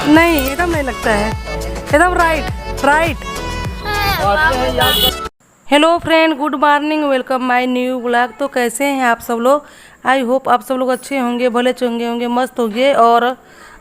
नहीं एकदम नहीं लगता है, एकदम right right. Hello friend, good morning, welcome my new blog. तो कैसे हैं आप सब लोग? आई होप आप सब लोग अच्छे होंगे, भले चंगे होंगे, मस्त होंगे। और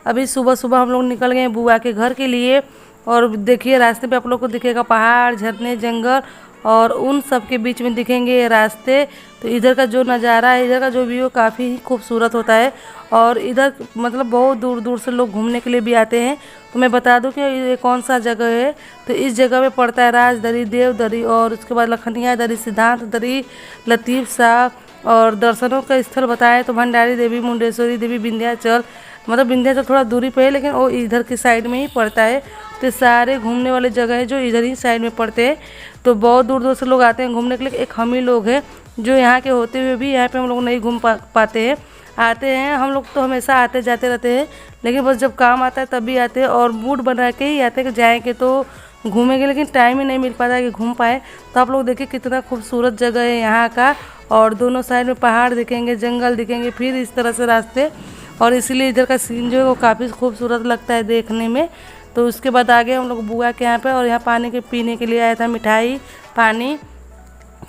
अभी सुबह सुबह हम लोग निकल गए बुआ के घर के लिए। और देखिए रास्ते पे आप लोग को दिखेगा पहाड़, झरने, जंगल, और उन सब के बीच में दिखेंगे ये रास्ते। तो इधर का जो नज़ारा है, इधर का जो व्यू काफ़ी ही खूबसूरत होता है। और इधर मतलब बहुत दूर दूर से लोग घूमने के लिए भी आते हैं। तो मैं बता दूं कि ये कौन सा जगह है। तो इस जगह में पड़ता है राजदरी, देवदरी, और उसके बाद लखनिया दरी, सिद्धांत दरी, लतीफ़ शाह। और दर्शनों का स्थल बताएं तो भंडारी देवी, मुंडेश्वरी देवी, विंध्याचल। मतलब विंध्याचल थोड़ा दूरी पे है, लेकिन वो इधर की साइड में ही पड़ता है। तो सारे घूमने वाले जगह है जो इधर ही साइड में पड़ते हैं। तो बहुत दूर दूर से लोग आते हैं घूमने के लिए। एक हम ही लोग हैं जो यहाँ के होते हुए भी यहाँ पे हम लोग नहीं घूम पाते हैं। आते हैं हम लोग तो हमेशा आते जाते रहते हैं, लेकिन बस जब काम आता है तब भी आते हैं। और मूड बना के ही आते हैं कि जाएंगे तो घूमेंगे, लेकिन टाइम ही नहीं मिल पाता कि घूम पाए। तो आप लोग देखिए कितना खूबसूरत जगह है यहाँ का। और दोनों साइड में पहाड़ दिखेंगे, जंगल दिखेंगे, फिर इस तरह से रास्ते। और इसीलिए इधर का सीन जो है वो काफ़ी खूबसूरत लगता है देखने में। तो उसके बाद आगे हम लोग बुआ के यहाँ पे, और यहाँ पानी के पीने के लिए आया था, मिठाई पानी।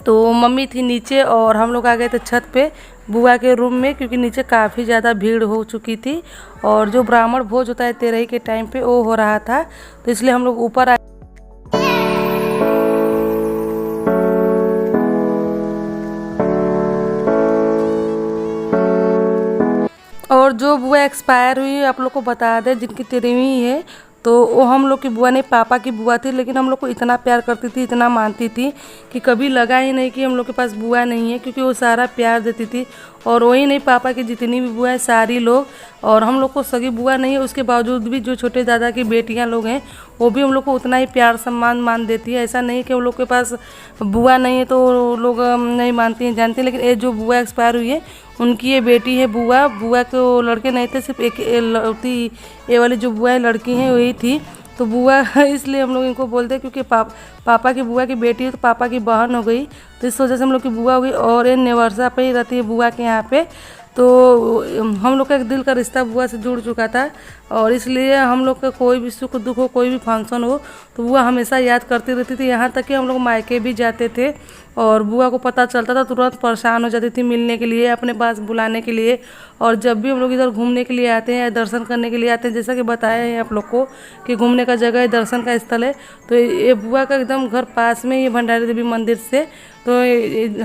तो मम्मी थी नीचे और हम लोग आ गए थे छत पे बुआ के रूम में, क्योंकि नीचे काफ़ी ज़्यादा भीड़ हो चुकी थी। और जो ब्राह्मण भोज होता है तेरही के टाइम पे वो हो रहा था, तो इसलिए हम लोग ऊपर आए। और जो बुआ एक्सपायर हुई आप लोग को बता दें, जिनकी तेरहवीं है, तो वो हम लोग की बुआ नहीं, पापा की बुआ थी। लेकिन हम लोग को इतना प्यार करती थी, इतना मानती थी कि कभी लगा ही नहीं कि हम लोग के पास बुआ नहीं है, क्योंकि वो सारा प्यार देती थी। और वही नहीं, पापा की जितनी भी बुआ है सारी लोग। और हम लोग को सगी बुआ नहीं है, उसके बावजूद भी जो छोटे दादा की बेटियां लोग हैं वो भी हम लोग को उतना ही प्यार सम्मान मान देती है। ऐसा नहीं कि हम लोग के पास बुआ नहीं है तो लोग नहीं मानती हैं, जानती हैं। लेकिन ये जो बुआ एक्सपायर हुई है उनकी ये बेटी है बुआ। बुआ के वो लड़के नहीं थे, सिर्फ एक लड़की, ये वाली जो बुआ है लड़की हैं वही थी। तो बुआ इसलिए हम लोग इनको बोलते हैं, क्योंकि पापा की बुआ की बेटी है तो पापा की बहन हो गई, तो इस वजह से हम लोग की बुआ हो गई। और ये नेवर्सा पे ही रहती है बुआ के यहाँ पे। तो हम लोग का एक दिल का रिश्ता बुआ से जुड़ चुका था। और इसलिए हम लोग का कोई भी सुख दुख हो, कोई भी फंक्शन हो, तो बुआ हमेशा याद करती रहती थी। यहाँ तक कि हम लोग मायके भी जाते थे और बुआ को पता चलता था तुरंत परेशान हो जाती थी मिलने के लिए, अपने पास बुलाने के लिए। और जब भी हम लोग इधर घूमने के लिए आते हैं या दर्शन करने के लिए आते हैं, जैसा कि बताया है आप लोग को कि घूमने का जगह है, दर्शन का स्थल है, तो ये बुआ का एकदम घर पास में ही भंडारी देवी मंदिर से। तो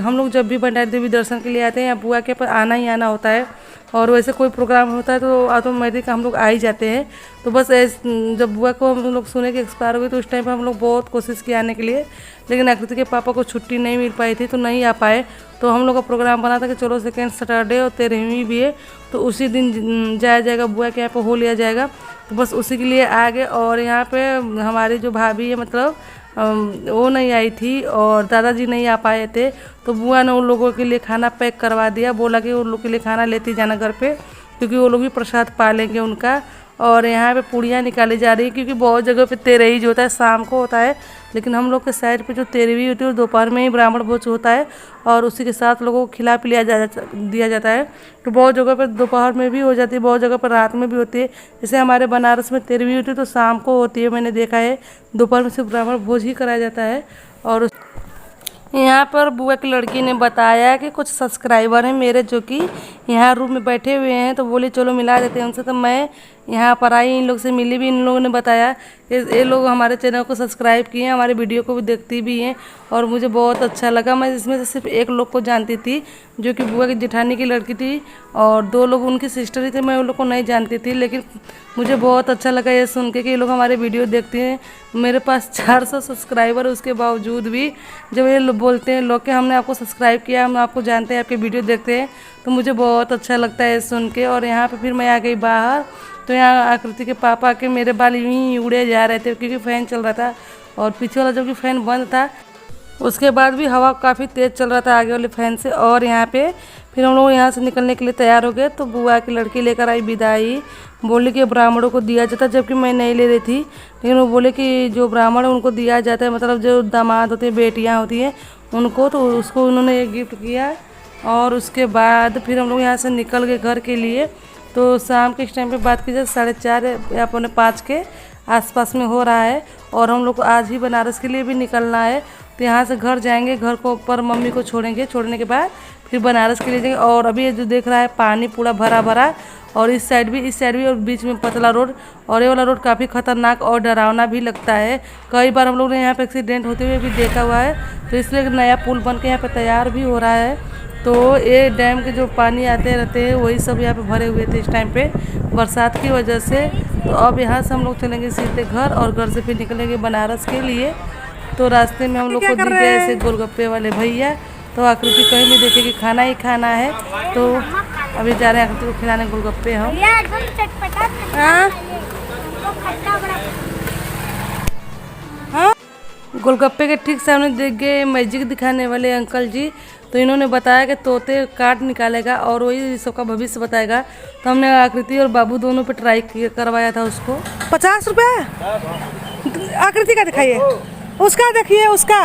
हम लोग जब भी भंडारी देवी दर्शन के लिए आते हैं या बुआ के पर आना ही आना होता है। और वैसे कोई प्रोग्राम होता है तो ऑटोमेटिक हम लोग आ ही जाते हैं। तो बस जब बुआ को हम लोग सुने कि एक्सपायर हो गई, तो उस टाइम पर हम लोग बहुत कोशिश की आने के लिए, लेकिन आकृति के पापा को छुट्टी नहीं मिल पाई थी तो नहीं आ पाए। तो हम लोग का प्रोग्राम बना था कि चलो सेकेंड सैटरडे और तेरहवीं भी है तो उसी दिन जाया जाएगा, बुआ के यहाँ पर हो लिया जाएगा। तो बस उसी के लिए आ गए। और यहाँ पे हमारी जो भाभी है, मतलब वो नहीं आई थी और दादाजी नहीं आ पाए थे। तो बुआ ने उन लोगों के लिए खाना पैक करवा दिया, बोला कि उन लोग के लिए खाना लेती जाना घर पे, क्योंकि वो लोग भी प्रसाद पा लेंगे उनका। और यहाँ पे पूड़ियाँ निकाली जा रही है, क्योंकि बहुत जगह पे तेरही जो होता है शाम को होता है, लेकिन हम लोग के साइड पे जो तेरहवीं होती है वो दोपहर में ही ब्राह्मण भोज होता है। और उसी के साथ लोगों को खिला पिला दिया जाता है। तो बहुत जगह पर दोपहर में भी हो जाती है, बहुत जगह पर रात में भी होती है। जैसे हमारे बनारस में तेरहवीं होती है तो शाम को होती है, मैंने देखा है। दोपहर में सिर्फ ब्राह्मण भोज ही कराया जाता है। और यहाँ पर बुआ की लड़की ने बताया कि कुछ सब्सक्राइबर हैं मेरे जो कि यहाँ रूम में बैठे हुए हैं, तो बोले चलो मिला देते हैं उनसे। तो मैं यहाँ पर आई, इन लोग से मिली भी। इन लोगों ने बताया कि ये लोग हमारे चैनल को सब्सक्राइब किए हैं, हमारे वीडियो को भी देखती भी हैं। और मुझे बहुत अच्छा लगा। मैं इसमें से सिर्फ एक लोग को जानती थी जो कि बुआ की जेठानी की लड़की थी, और दो लोग उनकी सिस्टर ही थे। मैं उन लोग को नहीं जानती थी, लेकिन मुझे बहुत अच्छा लगा ये सुन के कि ये लोग हमारे वीडियो देखते हैं। मेरे पास 400 सब्सक्राइबर, उसके बावजूद भी जब ये बोलते हैं लोग कि हमने आपको सब्सक्राइब किया, हम आपको जानते हैं, आपके वीडियो देखते हैं, तो मुझे बहुत अच्छा लगता है सुन के। और यहाँ पे फिर मैं आ गई बाहर। तो यहाँ आकृति के पापा के मेरे बाल यूं ही उड़े जा रहे थे, क्योंकि फ़ैन चल रहा था और पीछे वाला जो कि फ़ैन बंद था, उसके बाद भी हवा काफ़ी तेज़ चल रहा था आगे वाले फ़ैन से। और यहाँ पे फिर हम लोग यहाँ से निकलने के लिए तैयार हो गए। तो बुआ की लड़की लेकर आई विदाई, बोले कि ब्राह्मणों को दिया जाता है, जबकि मैं नहीं ले रही थी। लेकिन वो बोले कि जो ब्राह्मण है उनको दिया जाता है, मतलब जो दामाद होते हैं, बेटियाँ होती हैं उनको, तो उसको उन्होंने एक गिफ्ट किया। और उसके बाद फिर हम लोग यहाँ से निकल गए घर के लिए। तो शाम के इस टाइम पे बात की जाए 4:30 या 4:45 के आसपास में हो रहा है। और हम लोग को आज ही बनारस के लिए भी निकलना है। तो यहाँ से घर जाएंगे, घर को ऊपर मम्मी को छोड़ेंगे, छोड़ने के बाद फिर बनारस के लिए जाएंगे। और अभी ये जो देख रहा है पानी पूरा भरा भरा, और इस साइड भी और बीच में पतला रोड। और ये वाला रोड काफ़ी खतरनाक और डरावना भी लगता है। कई बार हम लोग ने यहाँ पे एक्सीडेंट होते हुए भी देखा हुआ है। तो इसलिए नया पुल बन के यहाँ पे तैयार भी हो रहा है। तो ये डैम के जो पानी आते रहते हैं वही सब यहाँ पे भरे हुए थे इस टाइम पे बरसात की वजह से। तो अब यहाँ से हम लोग चलेंगे सीधे घर, और घर से फिर निकलेंगे बनारस के लिए। तो रास्ते में हम लोग को दिख गए ऐसे गोलगप्पे वाले भैया। तो आकृति कहीं नहीं देखे कि खाना ही खाना है। तो अभी जा रहे हैं आकृति को खिलाने गोलगप्पे हम। हाँ, गोलगप्पे के ठीक सामने देख गए मैजिक दिखाने वाले अंकल जी। तो इन्होंने बताया कि तोते काट निकालेगा और वही सबका भविष्य बताएगा। तो हमने आकृति और बाबू दोनों पे ट्राई करवाया था उसको। 50 रुपये आकृति का दिखाइए, उसका देखिए, उसका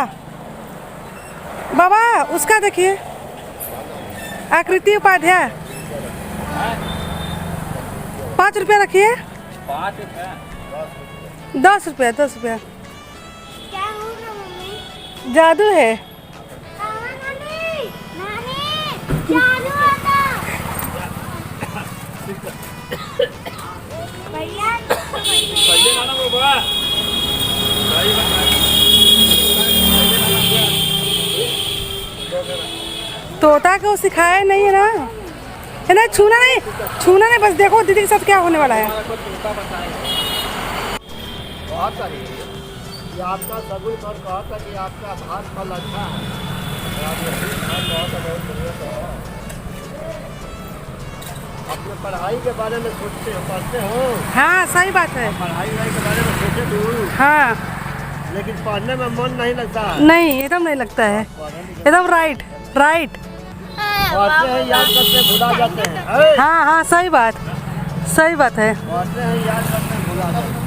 बाबा उसका देखिए, आकृति उपाध्याय 5 रुपया रखिए। 10 रुपया 10 रुपया। क्या होगा मम्मी? जादू है। जादू आता। भैया तोता को सिखाया नहीं है ना, छूना नहीं, बस देखो दीदी के साथ क्या होने वाला है। आपका सगुल पर कहा था कि आपका भात फल अच्छा है। अपने पढ़ाई के बारे में सोचते हो, पढ़ते हो? हाँ सही बात है। पढ़ाई के बारे में सोचे तू? हाँ, लेकिन पढ़ने में मन नहीं लगता। नहीं एकदम नहीं लगता है, एकदम राइट। पढ़ते हैं याद करते भुला जाते हैं। हाँ सही बात है। पढ़ते हैं याद करते भुला जाते हैं।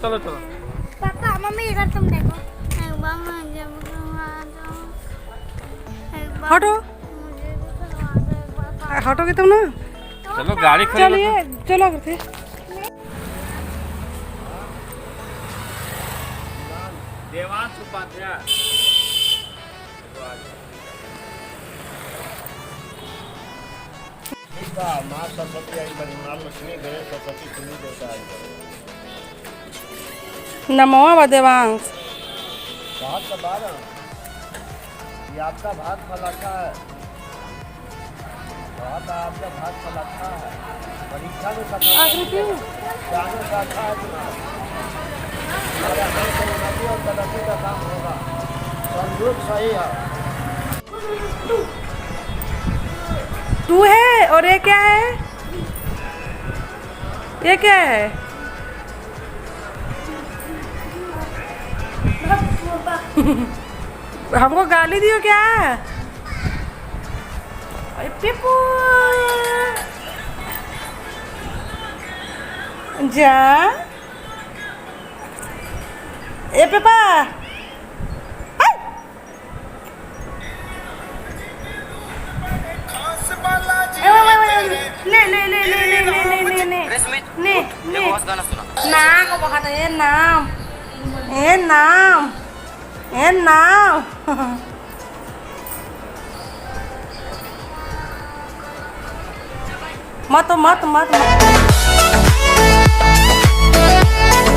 चलो पापा मम्मी इधर तुम देखो। हटोगे तुम ना। चलो गाड़ी चलिए चलो करते। देवांश उपाध्याय माँ सरस्वती आई बड़ी, माँ लक्ष्मी गणेश सरस्वती सुनी देवता आई। नमो देवांश। भात का बार ये आपका भात फल अच्छा है। आपका भात फल अच्छा है। परीक्षा में जाने का अच्छा है उन्नति और तरक्की का काम होगा। संयोग सही है। 2 है और ये क्या है? ये क्या है? हमको गाली दियो क्या? पिपू जा ए पेपा नाम मत